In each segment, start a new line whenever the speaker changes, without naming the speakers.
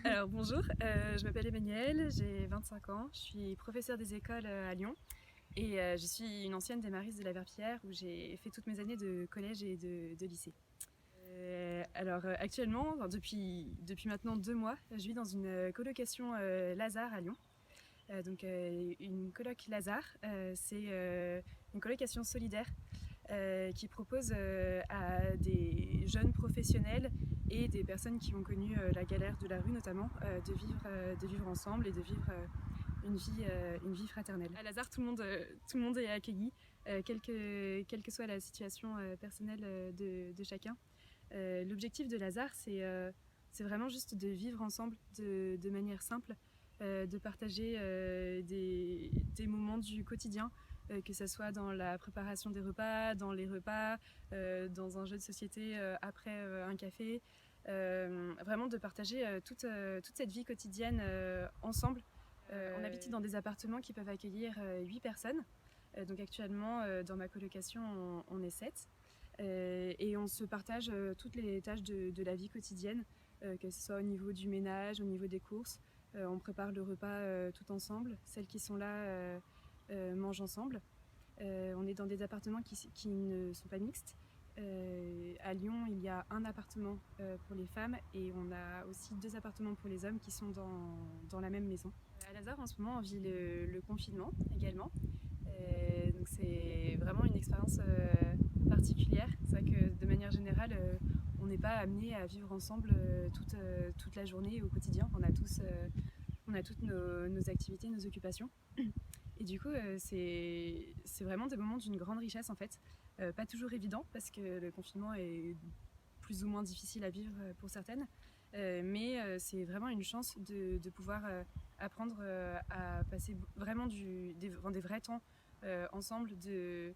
Alors bonjour, je m'appelle Emmanuelle, j'ai 25 ans, je suis professeure des écoles à Lyon et je suis une ancienne des Maristes de la Verpillière où j'ai fait toutes mes années de collège et de lycée. Actuellement, enfin, depuis maintenant 2 mois, je vis dans une colocation Lazare à Lyon. Une coloc Lazare, c'est une colocation solidaire qui propose à des jeunes professionnels et des personnes qui ont connu la galère de la rue notamment de vivre ensemble et de vivre une vie fraternelle. À Lazare, tout le monde est accueilli, quelle que soit la situation personnelle de chacun. L'objectif de Lazare, c'est vraiment juste de vivre ensemble de manière simple, de partager des moments du quotidien, que ce soit dans la préparation des repas, dans les repas, dans un jeu de société après un café. Vraiment de partager toute cette vie quotidienne ensemble. On habite dans des appartements qui peuvent accueillir 8 personnes. Donc actuellement, dans ma colocation, on est 7. Et on se partage toutes les tâches de la vie quotidienne, que ce soit au niveau du ménage, au niveau des courses. On prépare le repas tout ensemble. Celles qui sont là mangent ensemble. On est dans des appartements qui ne sont pas mixtes. À Lyon, il y a un appartement pour les femmes et on a aussi 2 appartements pour les hommes qui sont dans la même maison. À Lazare, en ce moment, on vit le confinement également. Donc c'est vraiment une expérience particulière. C'est vrai que de manière générale, on n'est pas amené à vivre ensemble toute la journée au quotidien. On a toutes nos activités, nos occupations. Et du coup, c'est vraiment des moments d'une grande richesse en fait. Pas toujours évident parce que le confinement est plus ou moins difficile à vivre pour certaines. Mais c'est vraiment une chance de pouvoir apprendre à passer vraiment des vrais temps ensemble, de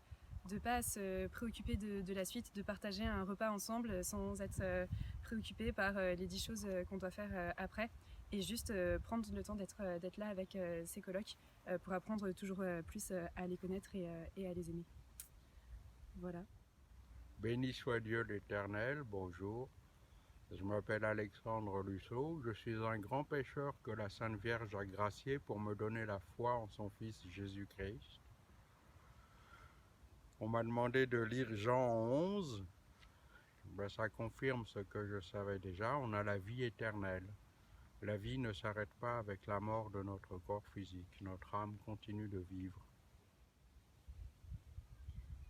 ne pas se préoccuper de la suite, de partager un repas ensemble sans être préoccupé par les 10 choses qu'on doit faire après. Et juste prendre le temps d'être là avec ses colocs pour apprendre toujours plus à les connaître et à les aimer. Voilà.
Béni soit Dieu l'Éternel, bonjour. Je m'appelle Alexandre Lusseau, je suis un grand pécheur que la Sainte Vierge a gracié pour me donner la foi en son Fils Jésus-Christ. On m'a demandé de lire Jean 11, ça confirme ce que je savais déjà, on a la vie éternelle. La vie ne s'arrête pas avec la mort de notre corps physique, notre âme continue de vivre.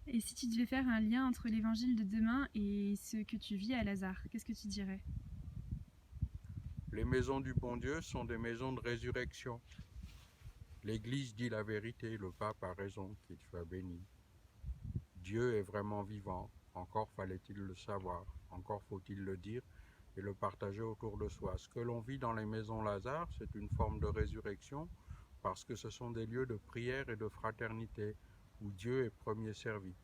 Et si tu devais faire un lien entre l'évangile de demain et ce que tu vis à Lazare, qu'est-ce que tu dirais?
Les maisons du bon Dieu sont des maisons de résurrection. L'Église dit la vérité, le pape a raison, qu'il soit béni. Dieu est vraiment vivant, encore fallait-il le savoir, encore faut-il le dire et le partager autour de soi. Ce que l'on vit dans les maisons Lazare, c'est une forme de résurrection parce que ce sont des lieux de prière et de fraternité où Dieu est premier servi.